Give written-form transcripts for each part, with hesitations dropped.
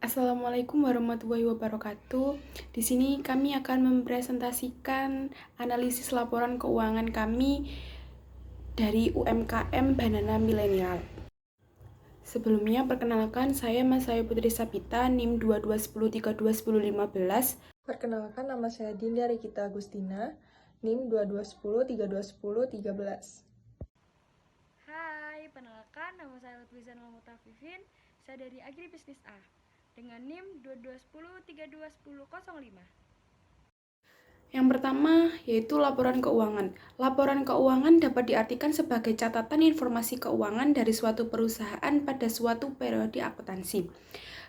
Assalamualaikum warahmatullahi wabarakatuh. Di sini kami akan mempresentasikan analisis laporan keuangan kami dari UMKM Banana Milenial. Sebelumnya, perkenalkan saya Masaya Putri Sapita, NIM 2210321015. Perkenalkan, nama saya Dinda Rikita Agustina, NIM 2210 3210 13. Hai, perkenalkan nama saya Lutfizan Lamutafifin, saya dari Agribisnis A dengan NIM 2210 321005. Yang pertama yaitu laporan keuangan. Laporan keuangan dapat diartikan sebagai catatan informasi keuangan dari suatu perusahaan pada suatu periode akuntansi.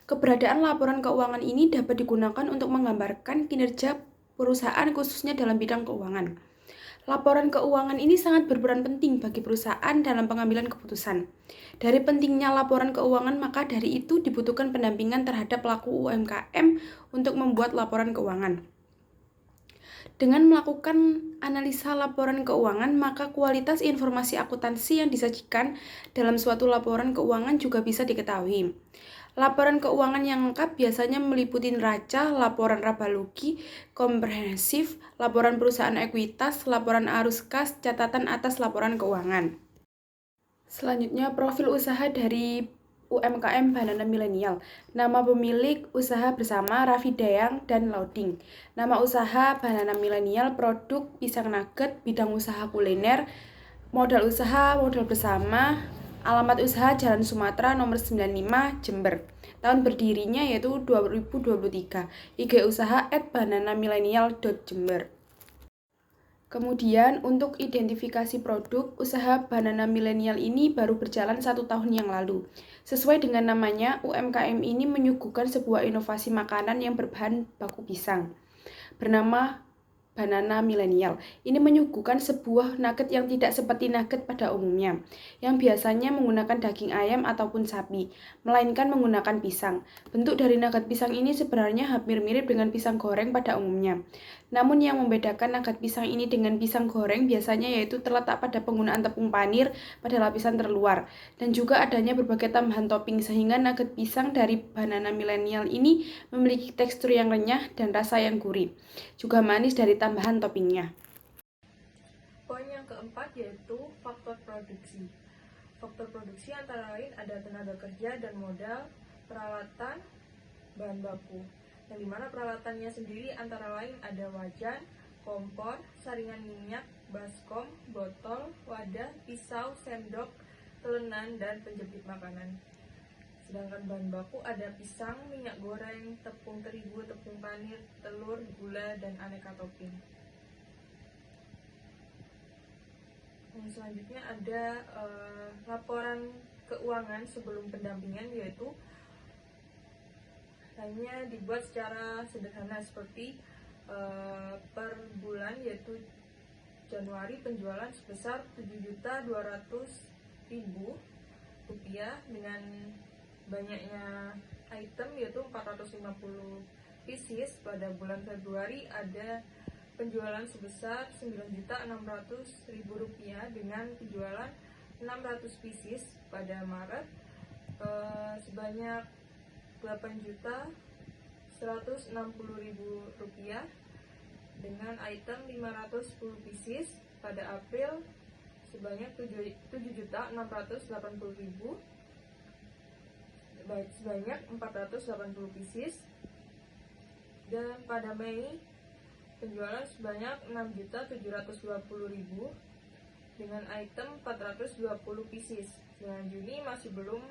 Keberadaan laporan keuangan ini dapat digunakan untuk menggambarkan kinerja perusahaan khususnya dalam bidang keuangan. Laporan keuangan ini sangat berperan penting bagi perusahaan dalam pengambilan keputusan. Dari pentingnya laporan keuangan, maka dari itu dibutuhkan pendampingan terhadap pelaku UMKM untuk membuat laporan keuangan. Dengan melakukan analisa laporan keuangan, maka kualitas informasi akuntansi yang disajikan dalam suatu laporan keuangan juga bisa diketahui. Laporan keuangan yang lengkap biasanya meliputi neraca, laporan laba rugi, komprehensif, laporan perusahaan ekuitas, laporan arus kas, catatan atas laporan keuangan. Selanjutnya, profil usaha dari UMKM Banana Milenial. Nama pemilik usaha bersama Raffi Dayang dan Lauding. Nama usaha Banana Milenial, produk pisang nugget, bidang usaha kuliner, modal usaha, modal bersama, alamat usaha Jalan Sumatera nomor 95, Jember. Tahun berdirinya yaitu 2023. IG usaha @bananamilenial.jember. Kemudian untuk identifikasi produk, usaha Banana Milenial ini baru berjalan 1 tahun yang lalu. Sesuai dengan namanya, UMKM ini menyuguhkan sebuah inovasi makanan yang berbahan baku pisang, bernama Banana Milenial. Ini menyuguhkan sebuah nugget yang tidak seperti nugget pada umumnya, yang biasanya menggunakan daging ayam ataupun sapi, melainkan menggunakan pisang. Bentuk dari nugget pisang ini sebenarnya hampir mirip dengan pisang goreng pada umumnya. Namun yang membedakan nugget pisang ini dengan pisang goreng biasanya yaitu terletak pada penggunaan tepung panir pada lapisan terluar, dan juga adanya berbagai tambahan topping sehingga nugget pisang dari Banana Milenial ini memiliki tekstur yang renyah dan rasa yang gurih, juga manis dari tambahan toppingnya. Poin yang keempat yaitu faktor produksi. Faktor produksi antara lain ada tenaga kerja dan modal, peralatan, bahan baku. Yang dimana peralatannya sendiri antara lain ada wajan, kompor, saringan minyak, baskom, botol, wadah, pisau, sendok, telenan, dan penjepit makanan. Sedangkan bahan baku ada pisang, minyak goreng, tepung terigu, tepung panir, telur, gula, dan aneka topping. Yang selanjutnya ada laporan keuangan sebelum pendampingan, yaitu hanya dibuat secara sederhana seperti per bulan, yaitu Januari penjualan sebesar Rp7.200.000 dengan banyaknya item yaitu 450 pieces. Pada bulan Februari ada penjualan sebesar Rp9.600.000 dengan penjualan 600 pieces. Pada Maret sebanyak Rp8.160.000 dengan item 510 pieces. Pada April sebanyak Rp7.680.000 sebanyak 480 pieces. Dan pada Mei penjualan sebanyak Rp6.720.000 dengan item 420 pieces. Dengan Juni masih belum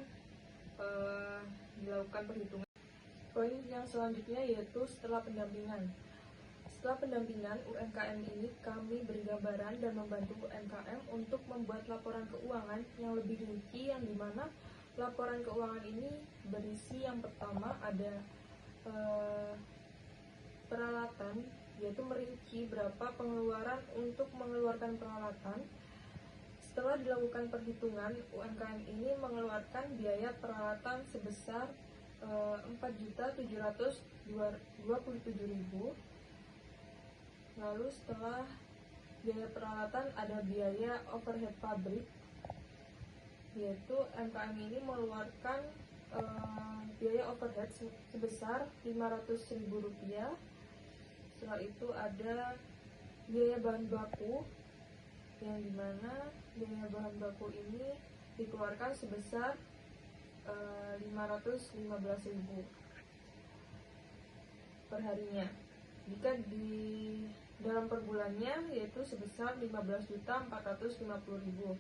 dilakukan perhitungan. Poin yang selanjutnya yaitu setelah pendampingan. Setelah pendampingan UMKM ini, kami beri gambaran dan membantu UMKM untuk membuat laporan keuangan yang lebih rinci, yang dimana laporan keuangan ini berisi yang pertama ada peralatan, yaitu merinci berapa pengeluaran untuk mengeluarkan peralatan. Setelah dilakukan perhitungan, UMKM ini mengeluarkan biaya peralatan sebesar Rp4.727.000. Lalu setelah biaya peralatan ada biaya overhead pabrik, yaitu UMKM ini mengeluarkan biaya overhead sebesar Rp500.000. Setelah itu ada biaya bahan baku, yang dimana biaya bahan baku ini dikeluarkan sebesar Rp515.000 per harinya. Jika di dalam per bulannya yaitu sebesar Rp15.450.000.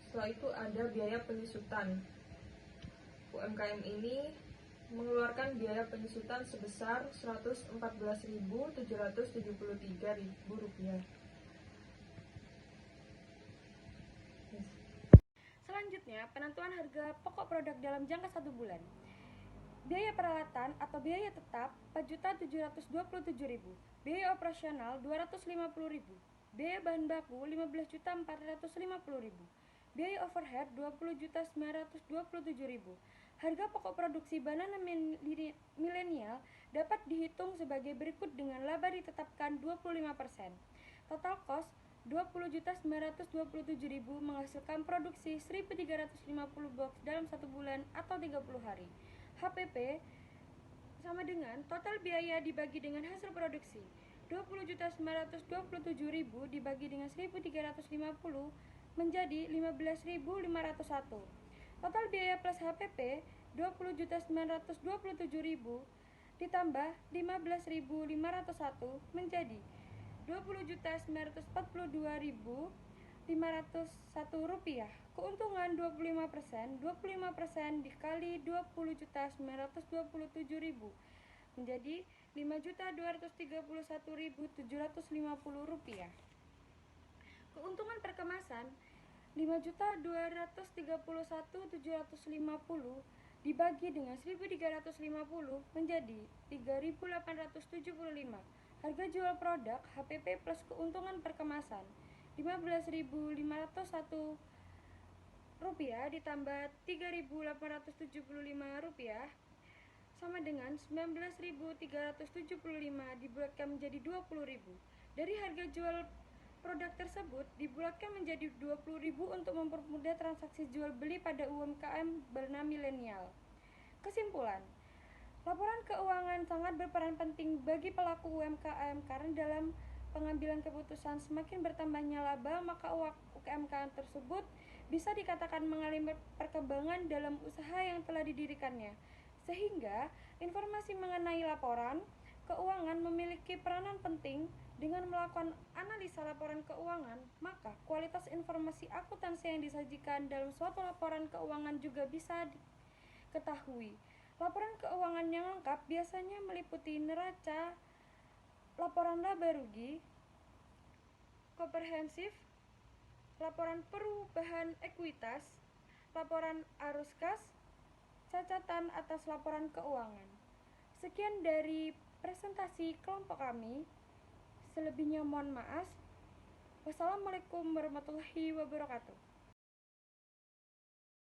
Setelah itu ada biaya penyusutan. UMKM ini mengeluarkan biaya penyusutan sebesar Rp114.773. Selanjutnya, penentuan harga pokok produk dalam jangka 1 bulan. Biaya peralatan atau biaya tetap Rp4.727.000, biaya operasional Rp250.000, biaya bahan baku Rp15.450.000, biaya overhead Rp20.927.000. Harga pokok produksi banana milenial dapat dihitung sebagai berikut dengan laba ditetapkan 25%. Total cost Rp20.927.000 menghasilkan produksi 1.350 box dalam 1 bulan atau 30 hari. HPP sama dengan total biaya dibagi dengan hasil produksi. 20.927.000 dibagi dengan 1.350 menjadi 15.501. Total biaya plus HPP 20.927.000 ditambah 15.501 menjadi 20.942.501 rupiah. Keuntungan 25%, 25% dikali 20.927.000 menjadi 5.231.750 rupiah. Keuntungan perkemasan 5.231.750 dibagi dengan 1.350 menjadi 3.875. Harga jual produk HPP plus keuntungan perkemasan Rp15.501 ditambah Rp3.875 sama dengan Rp19.375 dibulatkan menjadi Rp20.000. Dari harga jual produk tersebut dibulatkan menjadi Rp20.000 untuk mempermudah transaksi jual beli pada UMKM banana milenial. Kesimpulan, laporan keuangan sangat berperan penting bagi pelaku UMKM karena dalam pengambilan keputusan semakin bertambahnya laba, maka UMKM tersebut bisa dikatakan mengalami perkembangan dalam usaha yang telah didirikannya. Sehingga informasi mengenai laporan keuangan memiliki peranan penting. Dengan melakukan analisa laporan keuangan, maka kualitas informasi akuntansi yang disajikan dalam suatu laporan keuangan juga bisa diketahui. Laporan keuangan yang lengkap biasanya meliputi neraca, laporan laba rugi, komprehensif, laporan perubahan ekuitas, laporan arus kas, catatan atas laporan keuangan. Sekian dari presentasi kelompok kami. Selebihnya mohon maaf. Wassalamualaikum warahmatullahi wabarakatuh.